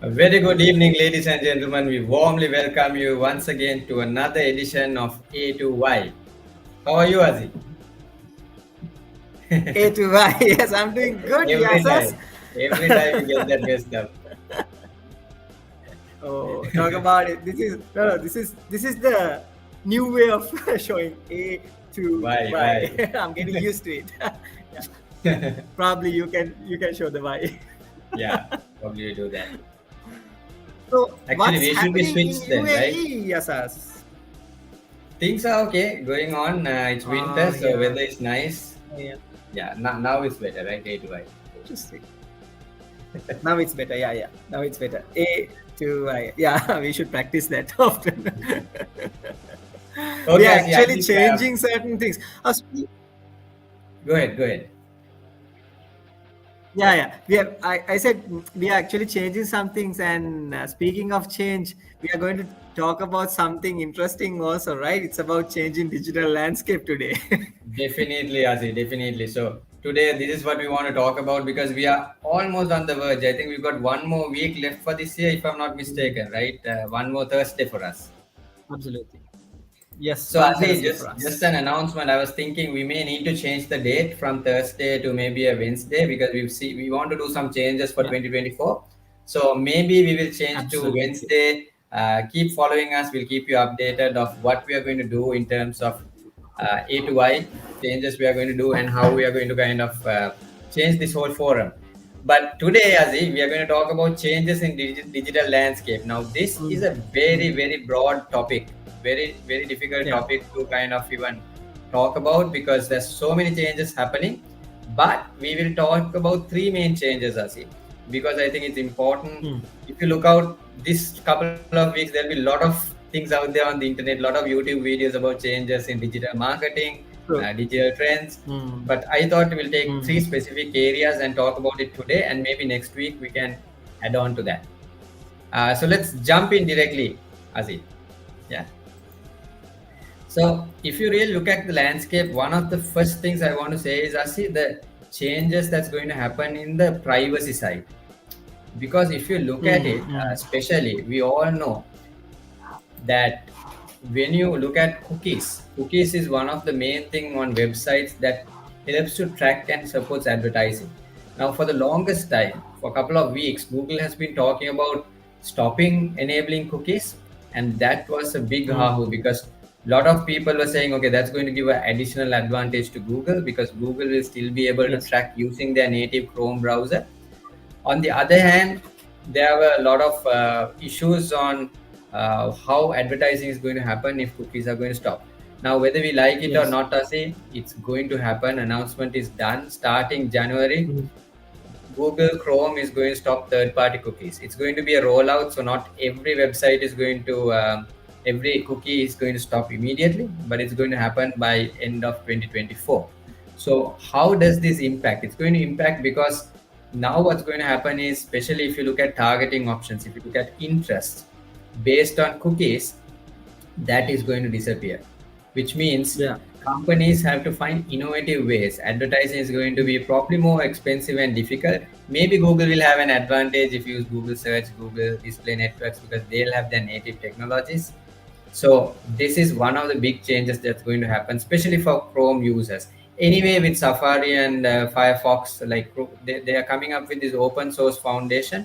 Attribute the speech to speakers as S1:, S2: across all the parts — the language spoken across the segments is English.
S1: A very good evening, ladies and gentlemen. We warmly welcome you once again to another edition of A2Y. How are you, Azi?
S2: A2Y. Yes, I'm doing good.
S1: every
S2: Yes, us.
S1: time, every time you get that messed up.
S2: Oh, talk about it. This is no, no. This is the new way of showing A to
S1: Why, why?
S2: Y. I'm getting used to it. Yeah. Probably you can show the Y.
S1: Yeah, probably you do that.
S2: So
S1: Actually,
S2: what's
S1: we should be
S2: happening in
S1: switched then, right?
S2: UAE? Yes, us.
S1: Things are okay, going on. It's winter, so
S2: Yeah.
S1: weather is nice.
S2: Yeah.
S1: Yeah, now it's better, right? A2Y.
S2: Interesting. Now it's better. Yeah, yeah. Now it's better. A2Y. Yeah, we should practice that often. We
S1: Okay,
S2: are
S1: Azi, I
S2: actually
S1: think.
S2: changing certain things.
S1: Go ahead, go ahead.
S2: Yeah, yeah. I said we are actually changing some things. And speaking of change, we are going to talk about something interesting also, right? It's about changing digital landscape today.
S1: Definitely, Azi, definitely. So today, this is what we want to talk about because we are almost on the verge. I think we've got one more week left for this year, if I'm not mistaken, right? One more Thursday for us.
S2: Absolutely. Yes,
S1: So
S2: one
S1: Azi,
S2: Thursday
S1: just
S2: for
S1: just
S2: us.
S1: an announcement. I was thinking we may need to change the date from Thursday to maybe a Wednesday because we want to do some changes for
S2: Yeah,
S1: 2024. So maybe we will change to
S2: absolutely.
S1: Wednesday. Keep following us. We'll keep you updated of what we are going to do in terms of A2Y changes we are going to do and how we are going to kind of change this whole forum. But today, Azi, we are going to talk about changes in digital landscape. Now, this is
S2: Mm,
S1: a very,
S2: mm,
S1: very broad topic, very, very difficult
S2: yeah.
S1: topic to kind of even talk about because there's so many changes happening. But we will talk about three main changes, Azi, because I think it's important.
S2: Mm,
S1: If you look out this couple of weeks, there'll be a lot of things out there on the internet, a lot of YouTube videos about changes in digital marketing,
S2: true.
S1: digital trends.
S2: Mm,
S1: But I thought we'll take three
S2: mm.
S1: specific areas and talk about it today, and maybe next week we can add on to that. So let's jump in directly, Aziz. Yeah. So if you really look at the landscape, one of the first things I want to say is, Aziz, the changes that's going to happen in the privacy side. Because if you look at
S2: Mm,
S1: it,
S2: mm.
S1: especially, we all know that when you look at cookies is one of the main thing on websites that helps to track and supports advertising. Now, for the longest time, for a couple of weeks, Google has been talking about stopping enabling cookies, and that was a big
S2: Mm.
S1: hahu because a lot of people were saying, okay, that's going to give an additional advantage to Google because Google will still be able to
S2: Yes.
S1: track using their native Chrome browser. On the other hand, there were a lot of issues on how advertising is going to happen if cookies are going to stop. Now, whether we like it or
S2: Yes.
S1: not, Asi, it's going to happen. Announcement is done starting January.
S2: Mm.
S1: Google Chrome is going to stop third-party cookies. It's going to be a rollout, so not every website is going to, every cookie is going to stop immediately, but it's going to happen by end of 2024. So how does this impact? It's going to impact because now what's going to happen is, especially if you look at targeting options, if you look at interest based on cookies, that is going to disappear, which means
S2: Yeah.
S1: companies have to find innovative ways. Advertising is going to be probably more expensive and difficult. Maybe Google will have an advantage if you use Google search, Google display networks, because they'll have their native technologies. So this is one of the big changes that's going to happen, especially for Chrome users. Anyway, with Safari and Firefox, like they are coming up with this open source foundation.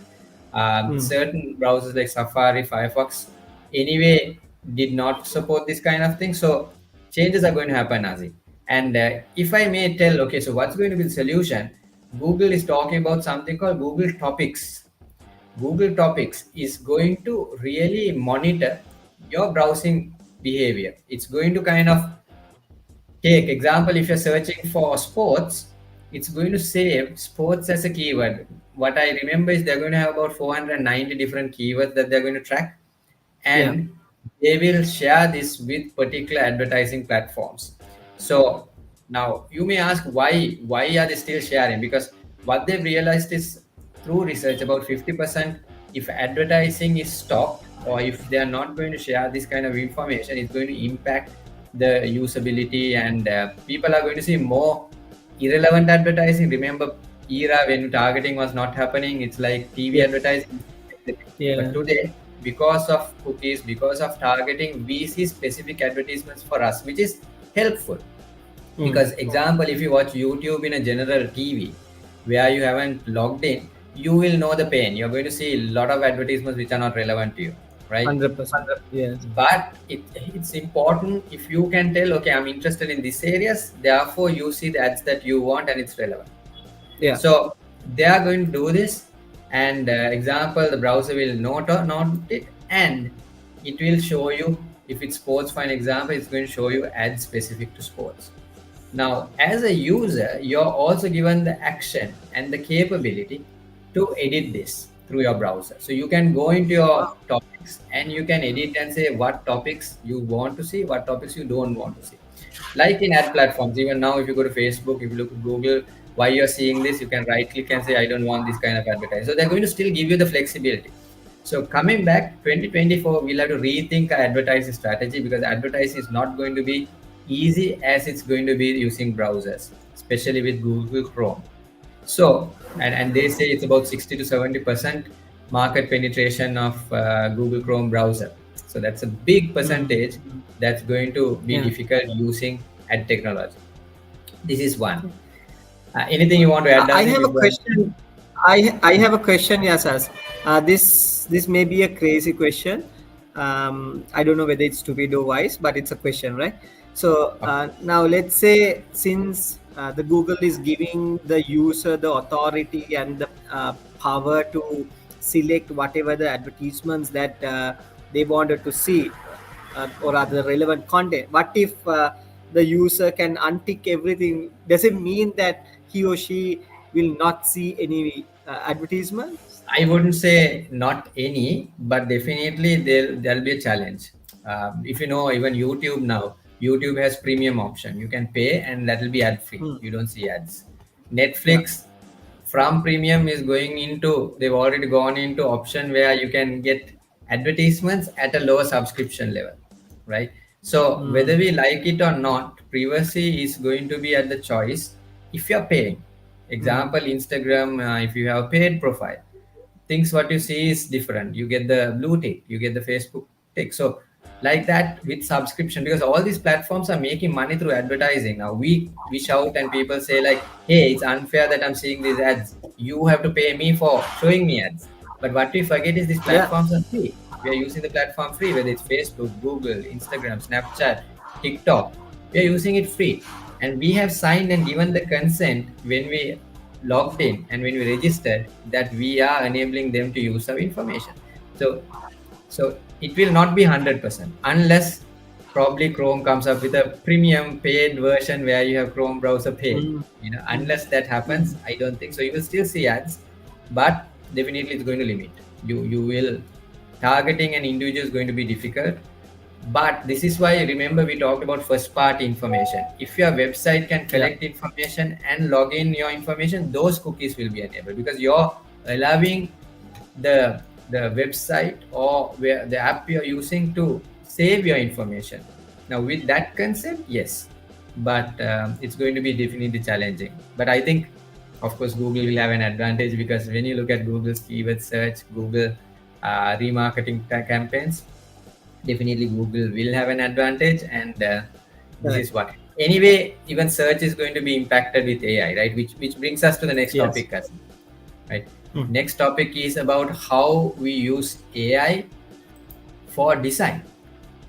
S2: Mm.
S1: Certain browsers like Safari, Firefox, anyway, did not support this kind of thing. So changes are going to happen, Nazi. And if I may tell, okay, so what's going to be the solution? Google is talking about something called Google Topics. Google Topics is going to really monitor your browsing behavior. It's going to kind of take example if you're searching for sports, it's going to save sports as a keyword. What I remember is they're going to have about 490 different keywords that they're going to track,
S2: Yeah.
S1: and they will share this with particular advertising platforms. So now you may ask why are they still sharing? Because what they've realized is through research about 50%, if advertising is stopped or if they are not going to share this kind of information, it's going to impact the usability, and people are going to see more irrelevant advertising. Remember era when targeting was not happening, it's like TV
S2: Yes.
S1: advertising, But
S2: Yeah.
S1: today, because of cookies, because of targeting, we see specific advertisements for us, which is helpful.
S2: Mm.
S1: Because example, if you watch YouTube in a general TV where you haven't logged in, you will know the pain. You're going to see a lot of advertisements which are not relevant to you, right?
S2: 100%. Yes.
S1: But it's important if you can tell, okay, I'm interested in these areas, therefore you see the ads that you want and it's relevant.
S2: Yeah.
S1: So they are going to do this, and example, the browser will note it, and it will show you if it's sports. For an example, it's going to show you ads specific to sports. Now, as a user, you're also given the action and the capability to edit this through your browser. So you can go into your topics and you can edit and say what topics you want to see, what topics you don't want to see. Like in ad platforms, even now, if you go to Facebook, if you look at Google, why you're seeing this, you can right click and say, I don't want this kind of advertising. So they're going to still give you the flexibility. So coming back, 2024, we'll have to rethink our advertising strategy, because advertising is not going to be easy as it's going to be using browsers, especially with Google Chrome. So, and they say it's about 60 to 70% market penetration of Google Chrome browser. So that's a big
S2: Mm.
S1: percentage that's going to be
S2: Yeah.
S1: difficult using ad technology. This is one. Anything you want to add,
S2: I
S1: Dazi,
S2: have a
S1: before?
S2: question. I have a question, Yasas. This may be a crazy question. I don't know whether it's stupid or wise, but it's a question, right? So
S1: Okay.
S2: now let's say, since the Google is giving the user the authority and the power to select whatever the advertisements that they wanted to see, or rather relevant content. What if the user can untick everything? Does it mean that he or she will not see any advertisements?
S1: I wouldn't say not any, but definitely there'll be a challenge. If you know, even YouTube now, YouTube has premium option. You can pay, and that will be ad free.
S2: Hmm.
S1: You don't see ads.
S2: Yeah.
S1: Netflix from premium is going into. They've already gone into option where you can get advertisements at a lower subscription level, right? So whether
S2: Hmm.
S1: we like it or not, privacy is going to be at the choice if you're paying.
S2: Hmm.
S1: Example, Instagram, if you have paid profile, things what you see is different. You get the blue tick, you get the Facebook tick. So like that with subscription, because all these platforms are making money through advertising. Now we shout and people say like, hey, it's unfair that I'm seeing these ads. You have to pay me for showing me ads. But what we forget is these
S2: Yeah.
S1: platforms are free. We are using the platform free, whether it's Facebook, Google, Instagram, Snapchat, TikTok. We are using it free. And we have signed and given the consent when we logged in and when we registered that we are enabling them to use our information. So so it will not be 100% unless probably Chrome comes up with a premium paid version where you have Chrome browser paid.
S2: Hmm. Hmm.
S1: Unless that happens, I don't think so. You will still see ads, but definitely it's going to limit. You will targeting an individual is going to be difficult. But this is why, remember, we talked about first party information. If your website can
S2: Yeah.
S1: collect information and log in your information, those cookies will be enabled, because you're allowing the website or where the app you're using to save your information. Now with that concept, yes, but it's going to be definitely challenging. But I think, of course, Google will have an advantage, because when you look at Google's keyword search, Google remarketing campaigns, definitely Google will have an advantage. And this
S2: Correct.
S1: is what, anyway, even search is going to be impacted with AI, right? Which brings us to the next
S2: Yes.
S1: topic, Kasim, right?
S2: Hmm.
S1: Next topic is about how we use AI for design.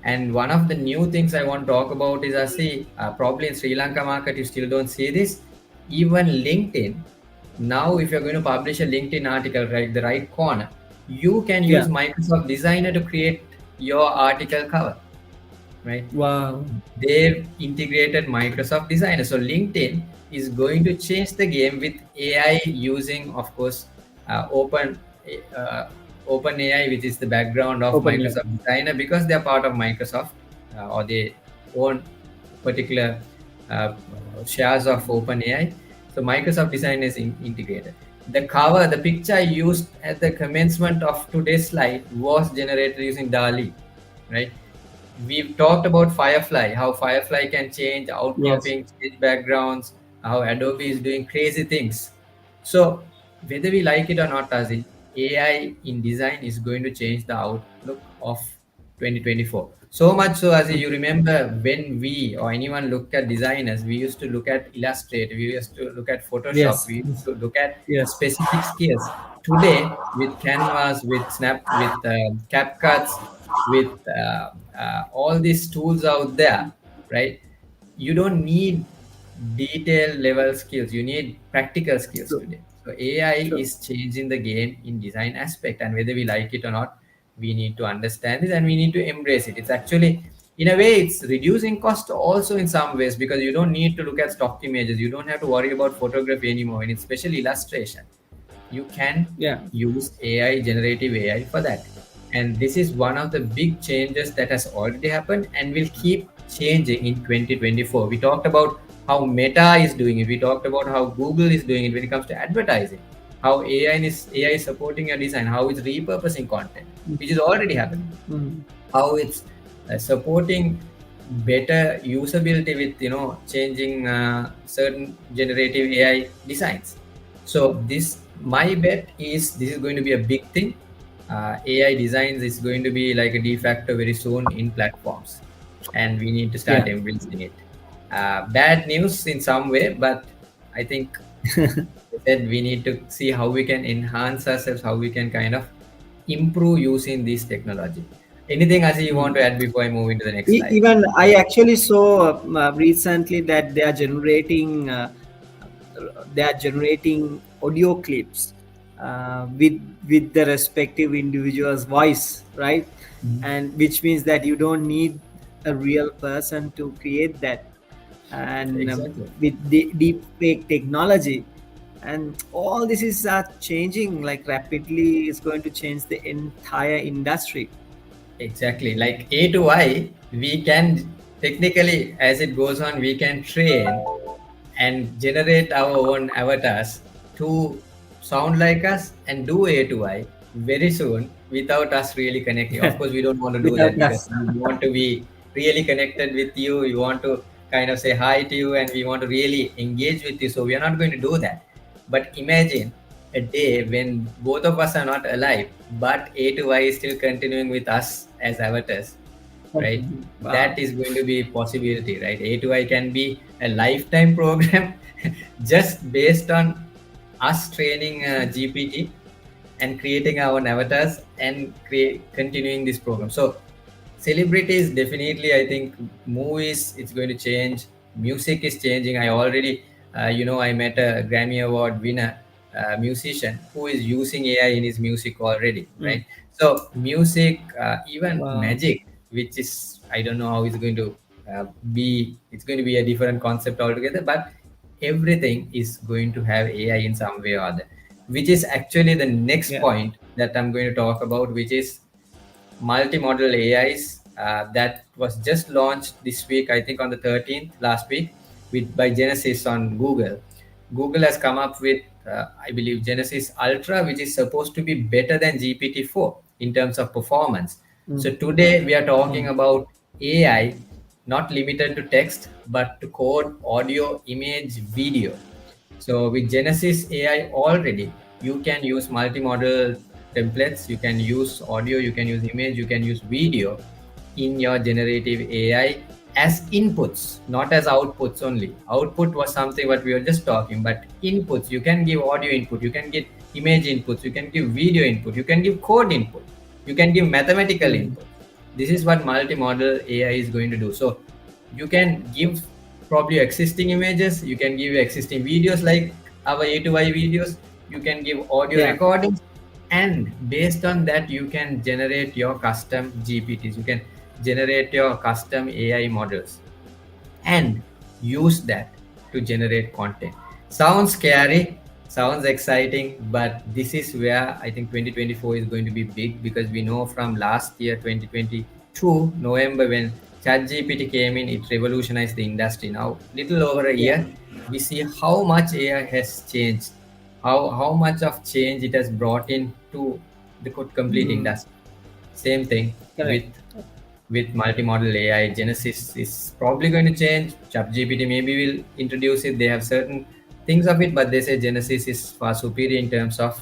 S1: And one of the new things I want to talk about is, I see, probably in Sri Lanka market you still don't see this. Even LinkedIn now, if you're going to publish a LinkedIn article, right, the right corner, you can use
S2: Yeah.
S1: Microsoft Designer to create your article cover, right?
S2: Wow.
S1: They've integrated Microsoft Designer. So LinkedIn is going to change the game with AI, using, of course, uh, Open AI, which is the background of
S2: Open. Yeah.
S1: Microsoft Designer, because they are part of Microsoft, or they own particular uh, shares of Open AI. So Microsoft Designer is integrated. The cover, the picture I used at the commencement of today's slide was generated using DALI, right? We've talked about Firefly, how Firefly can change
S2: Yes.
S1: outcropping, change backgrounds, how Adobe is doing crazy things. So whether we like it or not, Tazi, AI in design is going to change the outlook of 2024. So much so, as you remember, when we or anyone looked at designers, we used to look at Illustrator, we used to look at Photoshop,
S2: Yes.
S1: we used to look at
S2: Yes.
S1: specific skills. Today, with Canvas, with Snap, with CapCuts, with all these tools out there, right? You don't need detail level skills, you need practical skills
S2: True.
S1: today. So AI
S2: True.
S1: is changing the game in design aspect, and whether we like it or not, we need to understand this and we need to embrace it. It's actually, in a way, it's reducing cost also in some ways, because you don't need to look at stock images, you don't have to worry about photography anymore, and especially illustration, you can
S2: Yeah.
S1: use AI, generative AI for that. And this is one of the big changes that has already happened and will keep changing in 2024. We talked about how Meta is doing it. We talked about how Google is doing it when it comes to advertising. How AI is supporting your design, how it's repurposing content, which is already happening.
S2: Mm.
S1: How it's supporting better usability with changing certain generative AI designs. So this, my bet is this is going to be a big thing. AI designs is going to be like a de facto very soon in platforms, and we need to start
S2: Yeah.
S1: embracing it. Bad news in some way, but I think that we need to see how we can enhance ourselves, how we can kind of improve using this technology. Anything as you want to
S2: Mm.
S1: add before I move into the next slide?
S2: Even I actually saw recently that they are generating audio clips with the respective individual's voice, right?
S1: Mhm.
S2: And which means that you don't need a real person to create that. And
S1: Exactly.
S2: with the deep fake technology, and all this is changing like rapidly, is going to change the entire industry.
S1: Exactly. Like A2Y, we can technically, as it goes on, we can train and generate our own avatars to sound like us and do A2I very soon without us really connecting. Of course, we don't want to do
S2: Without
S1: that because
S2: us.
S1: we want to be really connected with you. We want to kind of say hi to you and we want to really engage with you. So we are not going to do that. But imagine a day when both of us are not alive, but A2Y is still continuing with us as avatars, right?
S2: Wow.
S1: That is going to be a possibility, right? A2I can be a lifetime program just based on us training GPT and creating our own avatars and continuing this program. So celebrities definitely, I think movies, it's going to change. Music is changing. I already I met a Grammy Award winner musician who is using AI in his music already,
S2: Mm.
S1: right? So music, even
S2: Wow.
S1: magic, which is, I don't know how it's going to be, it's going to be a different concept altogether, but everything is going to have AI in some way or other, which is actually the next
S2: Yeah.
S1: point that I'm going to talk about, which is multimodal AIs that was just launched this week, I think on the 13th, last week, with by Genesis on Google. Google has come up with, I believe, Genesis Ultra, which is supposed to be better than GPT-4 in terms of performance.
S2: Mm.
S1: So today we are talking
S2: Mm.
S1: about AI not limited to text, but to code, audio, image, video. So with Genesis AI already, you can use multimodal templates, you can use audio, you can use image, you can use video in your generative AI as inputs, not as outputs only. Output was something what we were just talking, but inputs, you can give audio input, you can give image inputs, you can give video input, you can give code input, you can give mathematical
S2: Mm.
S1: input. This is what multimodal AI is going to do. So you can give probably existing images, you can give existing videos like our A2Y videos, you can give audio
S2: Yeah.
S1: recordings, and based on that you can generate your custom GPTs, you can generate your custom AI models and use that to generate content. Sounds scary, sounds exciting, but this is where I think 2024 is going to be big, because we know from last year 2022 November, when ChatGPT came in, it revolutionized the industry. Now little over a
S2: Yeah.
S1: year, we see how much AI has changed, how much of change it has brought in to the complete
S2: Mm.
S1: industry. Same thing
S2: Correct.
S1: with multimodal AI. Genesis is probably going to change. ChatGPT maybe will introduce it. They have certain things of it, but they say Genesis is far superior in terms of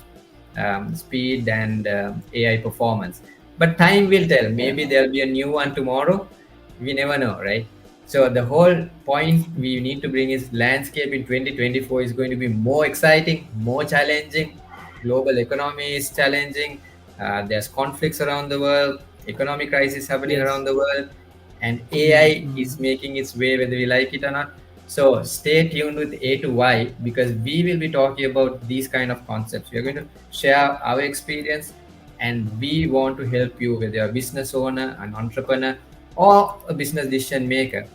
S1: speed and AI performance. But time will tell.
S2: Yeah.
S1: Maybe there'll be a new one tomorrow. We never know, right? So the whole point we need to bring is landscape in 2024 is going to be more exciting, more challenging. Global economy is challenging. There's conflicts around the world, economic crisis happening
S2: Yes.
S1: around the world, and
S2: Mm,
S1: AI
S2: mm.
S1: is making its way whether we like it or not. So stay tuned with A to Y because we will be talking about these kind of concepts. We are going to share our experience and we want to help you whether you're a business owner, an entrepreneur, or a business decision maker.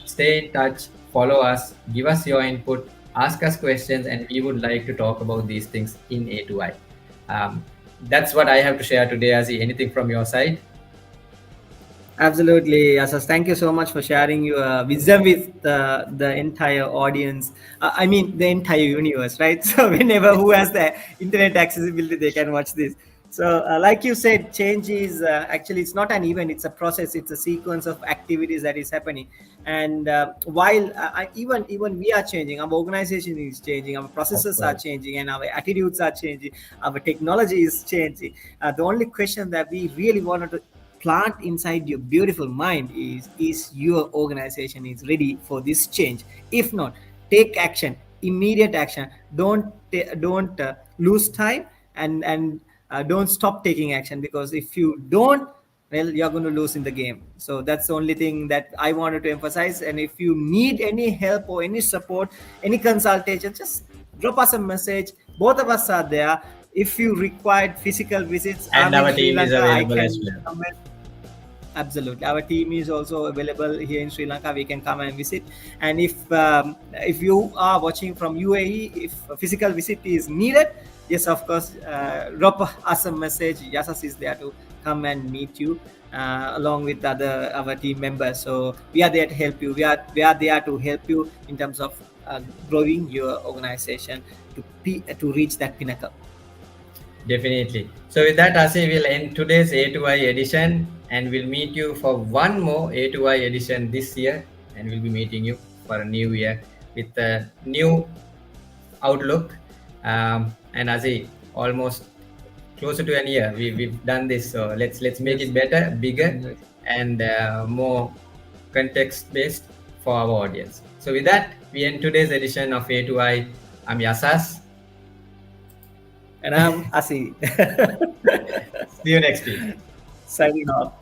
S1: Stay in touch, follow us, give us your input, ask us questions, and we would like to talk about these things in A2I. Um, that's what I have to share today, Azi. Anything from your side?
S2: Absolutely, Asas. Thank you so much for sharing your wisdom with the entire audience. I mean, the entire universe, right? So, whenever who has the internet accessibility, they can watch this. So, like you said, change is actually it's not an event; it's a process. It's a sequence of activities that is happening. And while even we are changing, our organization is changing, our
S1: Of
S2: processes are
S1: course.
S2: changing, and our attitudes are changing, our technology is changing. The only question that we really wanted to plant inside your beautiful mind is your organization is ready for this change. If not, take action, immediate action. Don't lose time, and don't stop taking action, because if you don't, well, you're going to lose in the game. So that's the only thing that I wanted to emphasize. And if you need any help or any support, any consultation, just drop us a message. Both of us are there. If you required physical visits,
S1: And
S2: I'm in
S1: our
S2: Sri
S1: team is
S2: Lanka, I
S1: available as
S2: can
S1: well.
S2: come. Absolutely, our team is also available here in Sri Lanka. We can come and visit. And if you are watching from UAE, if a physical visit is needed, yes, of course, drop us a message. Yasas is there to come and meet you along with other our team members. So we are there to help you. We are there to help you in terms of growing your organization to reach that pinnacle.
S1: Definitely. So with that, Asi, we'll end today's A2I edition and we'll meet you for one more A2I edition this year. And we'll be meeting you for a new year with a new outlook. And Asi, almost closer to an year we've done this. So let's make
S2: Yes.
S1: it better, bigger,
S2: Yes.
S1: and more context based for our audience. So with that, we end today's edition of A2I. I'm Yasas.
S2: And I'm Asi.
S1: See you next week.
S2: Signing off.